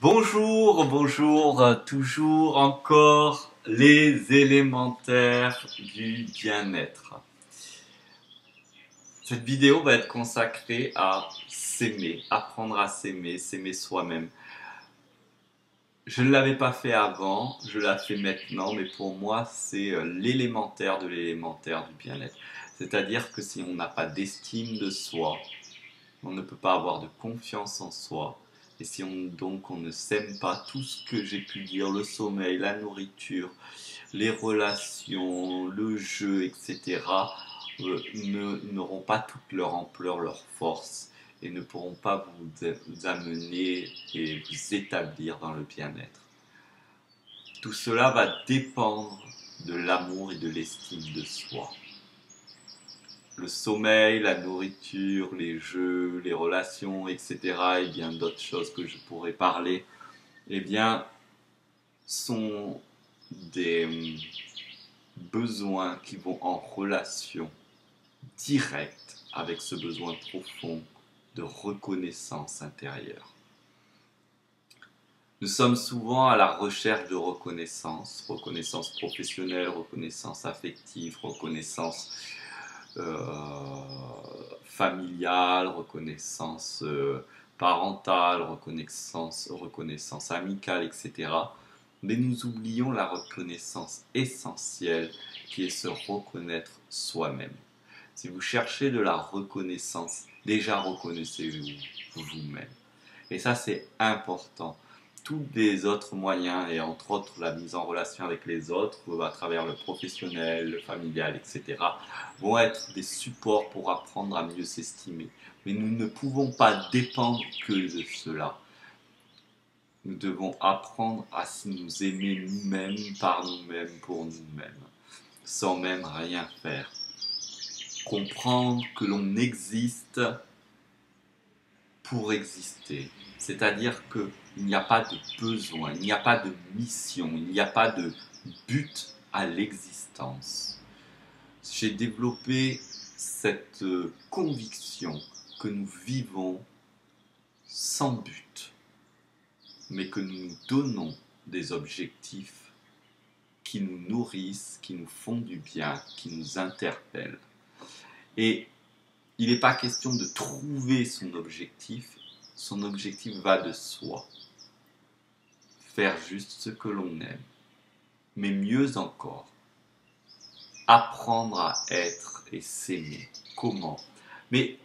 Bonjour, bonjour, toujours encore les élémentaires du bien-être. Cette vidéo va être consacrée à s'aimer, apprendre à s'aimer, s'aimer soi-même. Je ne l'avais pas fait avant, je la fais maintenant, mais pour moi c'est l'élémentaire de l'élémentaire du bien-être. C'est-à-dire que si on n'a pas d'estime de soi, on ne peut pas avoir de confiance en soi. Et si on ne s'aime pas, tout ce que j'ai pu dire, le sommeil, la nourriture, les relations, le jeu, etc., n'auront pas toute leur ampleur, leur force, et ne pourront pas vous amener et vous établir dans le bien-être. Tout cela va dépendre de l'amour et de l'estime de soi. Le sommeil, la nourriture, les jeux, les relations, etc., et bien d'autres choses que je pourrais parler, eh bien, sont des besoins qui vont en relation directe avec ce besoin profond de reconnaissance intérieure. Nous sommes souvent à la recherche de reconnaissance, reconnaissance professionnelle, reconnaissance affective, reconnaissance familiale, reconnaissance parentale, reconnaissance amicale, etc. Mais nous oublions la reconnaissance essentielle qui est se reconnaître soi-même. Si vous cherchez de la reconnaissance, déjà reconnaissez-vous vous-même. Et ça, c'est important. Tous les autres moyens, et entre autres la mise en relation avec les autres, à travers le professionnel, le familial, etc., vont être des supports pour apprendre à mieux s'estimer. Mais nous ne pouvons pas dépendre que de cela. Nous devons apprendre à nous aimer nous-mêmes, par nous-mêmes, pour nous-mêmes, sans même rien faire. Comprendre que l'on existe pour exister. C'est-à-dire qu'il n'y a pas de besoin, il n'y a pas de mission, il n'y a pas de but à l'existence. J'ai développé cette conviction que nous vivons sans but, mais que nous nous donnons des objectifs qui nous nourrissent, qui nous font du bien, qui nous interpellent. Et il n'est pas question de trouver son objectif va de soi. Faire juste ce que l'on aime. Mais mieux encore, apprendre à être et s'aimer. Comment? Mais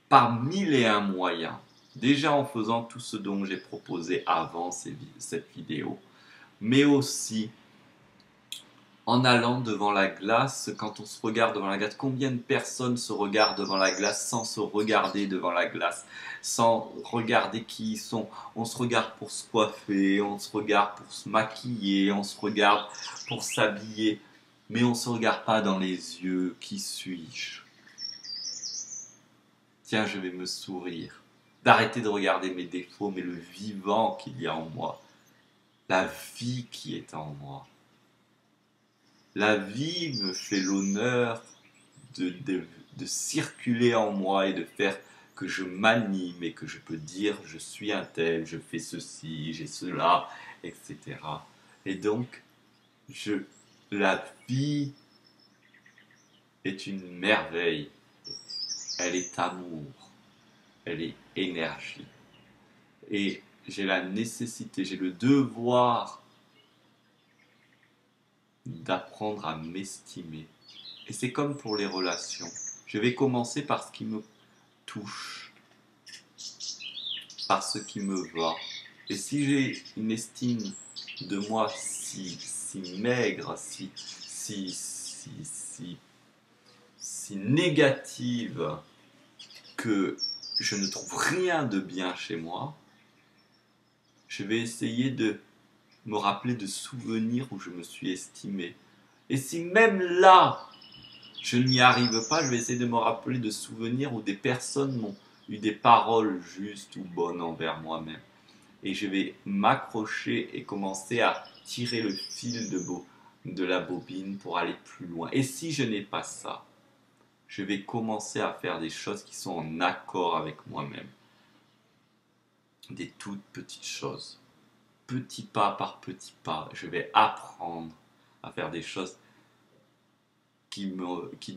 par mille et un moyens. Déjà en faisant tout ce dont j'ai proposé avant cette vidéo, mais aussi en allant devant la glace, quand on se regarde devant la glace, combien de personnes se regardent devant la glace sans se regarder devant la glace, sans regarder qui ils sont. On se regarde pour se coiffer, on se regarde pour se maquiller, on se regarde pour s'habiller, mais on ne se regarde pas dans les yeux. Qui suis-je? Tiens, je vais me sourire. D'arrêter de regarder mes défauts, mais le vivant qu'il y a en moi, la vie qui est en moi. La vie me fait l'honneur de circuler en moi et de faire que je m'anime et que je peux dire je suis un tel, je fais ceci, j'ai cela, etc. Et donc, la vie est une merveille. Elle est amour, elle est énergie. Et j'ai la nécessité, j'ai le devoir d'apprendre à m'estimer. Et c'est comme pour les relations. Je vais commencer par ce qui me touche, par ce qui me va. Et si j'ai une estime de moi si maigre, si négative, que je ne trouve rien de bien chez moi, je vais essayer de me rappeler de souvenirs où je me suis estimé. Et si même là, je n'y arrive pas, je vais essayer de me rappeler de souvenirs où des personnes m'ont eu des paroles justes ou bonnes envers moi-même. Et je vais m'accrocher et commencer à tirer le fil de la bobine pour aller plus loin. Et si je n'ai pas ça, je vais commencer à faire des choses qui sont en accord avec moi-même. Des toutes petites choses. petit pas par petit pas, je vais apprendre à faire des choses qui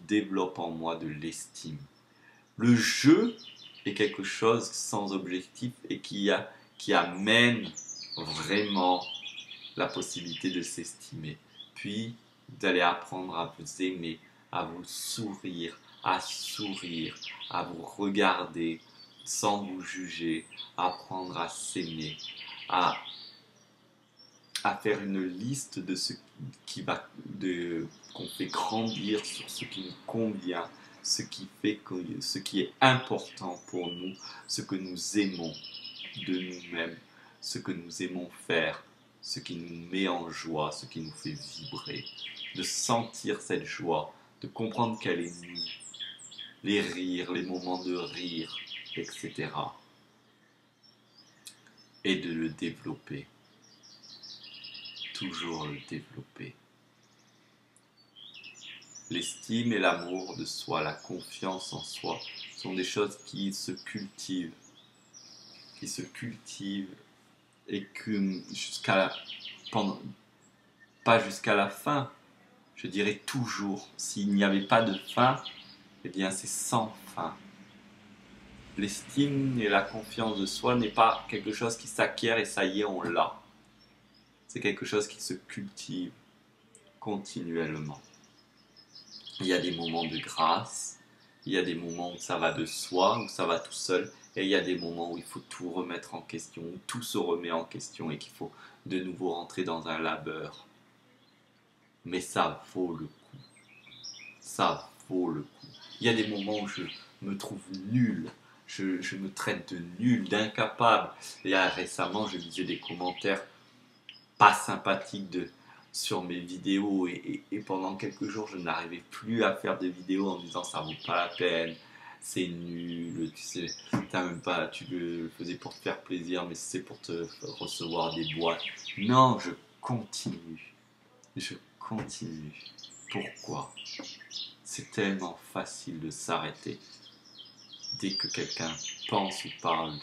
développent en moi de l'estime. Le jeu est quelque chose sans objectif et qui amène vraiment la possibilité de s'estimer. Puis d'aller apprendre à vous aimer, à vous sourire, à vous regarder sans vous juger, apprendre à s'aimer, à faire une liste de ce qu'on fait grandir sur ce qui nous convient, ce qui est important pour nous, ce que nous aimons de nous-mêmes, ce que nous aimons faire, ce qui nous met en joie, ce qui nous fait vibrer, de sentir cette joie, de comprendre qu'elle est nous, les rires, les moments de rire, etc. Et de le développer. Toujours le développer. L'estime et l'amour de soi, la confiance en soi, sont des choses qui se cultivent et que pas jusqu'à la fin, je dirais toujours. S'il n'y avait pas de fin, eh bien c'est sans fin. L'estime et la confiance de soi n'est pas quelque chose qui s'acquiert et ça y est, on l'a. C'est quelque chose qui se cultive continuellement. Il y a des moments de grâce, il y a des moments où ça va de soi, où ça va tout seul, et il y a des moments où il faut tout remettre en question, où tout se remet en question et qu'il faut de nouveau rentrer dans un labeur. Mais ça vaut le coup. Ça vaut le coup. Il y a des moments où je me trouve nul, je me traite de nul, d'incapable. Et récemment, je lisais des commentaires pas sympathique sur mes vidéos et pendant quelques jours je n'arrivais plus à faire des vidéos en me disant ça vaut pas la peine, c'est nul, tu sais, t'as même pas, tu le faisais pour te faire plaisir mais c'est pour te recevoir des boîtes. Non, je continue. Pourquoi? C'est tellement facile de s'arrêter dès que quelqu'un pense ou parle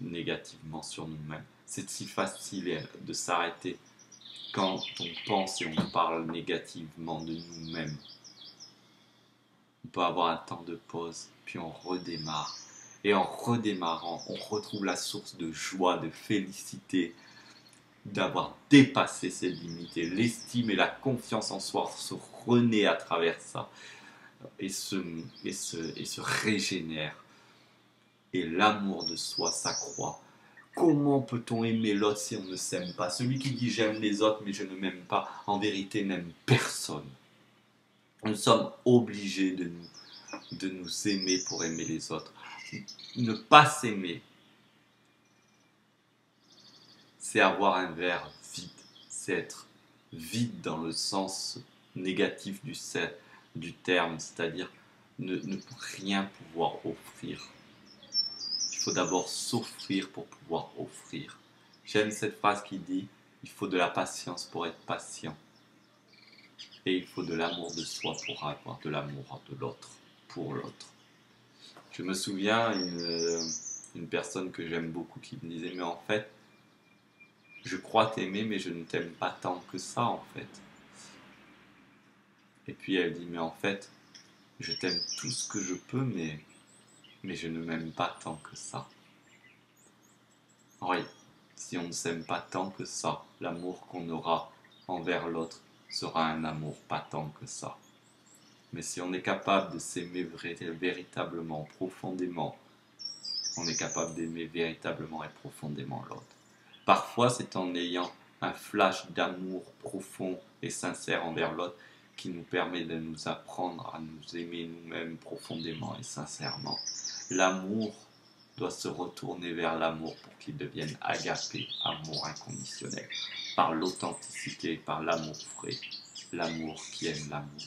négativement sur nous-mêmes. C'est si facile de s'arrêter quand on pense et on parle négativement de nous-mêmes. On peut avoir un temps de pause, puis on redémarre. Et en redémarrant, on retrouve la source de joie, de félicité, d'avoir dépassé ses limites. Et l'estime et la confiance en soi se renaît à travers ça et se régénèrent. Et l'amour de soi s'accroît. Comment peut-on aimer l'autre si on ne s'aime pas? Celui qui dit j'aime les autres mais je ne m'aime pas, en vérité n'aime personne. Nous sommes obligés de nous aimer pour aimer les autres. Ne pas s'aimer, c'est avoir un verre vide. C'est être vide dans le sens négatif du terme, c'est-à-dire ne rien pouvoir offrir. Il faut d'abord s'offrir pour pouvoir offrir. J'aime cette phrase qui dit « Il faut de la patience pour être patient. Et il faut de l'amour de soi pour avoir de l'amour de l'autre, pour l'autre. » Je me souviens une personne que j'aime beaucoup qui me disait « Mais en fait, je crois t'aimer mais je ne t'aime pas tant que ça en fait. » Et puis elle dit « Mais en fait, je t'aime tout ce que je peux mais je ne m'aime pas tant que ça. » Oui, si on ne s'aime pas tant que ça, l'amour qu'on aura envers l'autre sera un amour pas tant que ça. Mais si on est capable de s'aimer véritablement, profondément, on est capable d'aimer véritablement et profondément l'autre. Parfois, c'est en ayant un flash d'amour profond et sincère envers l'autre qui nous permet de nous apprendre à nous aimer nous-mêmes profondément et sincèrement. L'amour doit se retourner vers l'amour pour qu'il devienne agapé, amour inconditionnel, par l'authenticité, par l'amour frais, l'amour qui aime l'amour.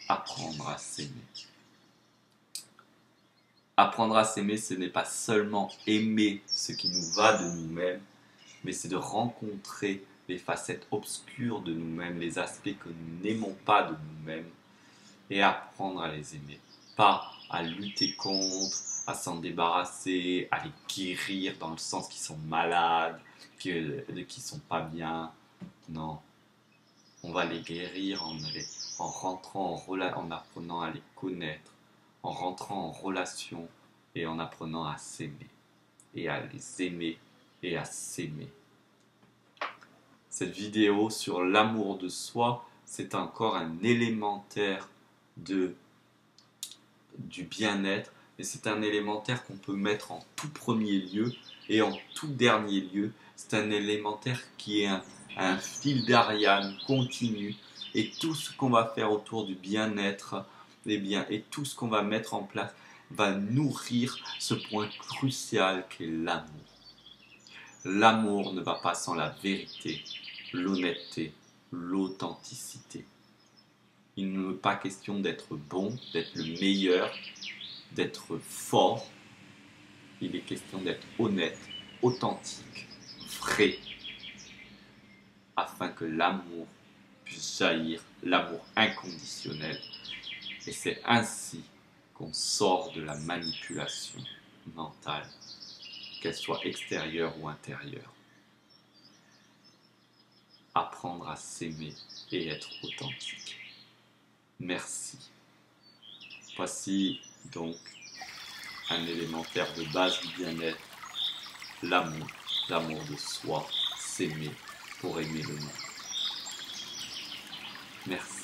Apprendre à s'aimer. Apprendre à s'aimer, ce n'est pas seulement aimer ce qui nous va de nous-mêmes, mais c'est de rencontrer les facettes obscures de nous-mêmes, les aspects que nous n'aimons pas de nous-mêmes, et apprendre à les aimer. Pas à lutter contre, à s'en débarrasser, à les guérir dans le sens qu'ils sont malades, qu'ils sont pas bien. Non, on va les guérir en rentrant en apprenant à les connaître, en rentrant en relation et en apprenant à s'aimer et à les aimer et à s'aimer. Cette vidéo sur l'amour de soi, c'est encore un élémentaire du bien-être, mais c'est un élémentaire qu'on peut mettre en tout premier lieu et en tout dernier lieu. C'est un élémentaire qui est un fil d'Ariane continu, et tout ce qu'on va faire autour du bien-être et tout ce qu'on va mettre en place va nourrir ce point crucial qu'est l'amour. L'amour ne va pas sans la vérité, l'honnêteté, l'authenticité. Il n'est pas question d'être bon, d'être le meilleur, d'être fort. Il est question d'être honnête, authentique, vrai, afin que l'amour puisse jaillir, l'amour inconditionnel. Et c'est ainsi qu'on sort de la manipulation mentale, qu'elle soit extérieure ou intérieure. Apprendre à s'aimer et être authentique. Merci. Voici donc un élémentaire de base du bien-être, l'amour de soi, s'aimer pour aimer le monde. Merci.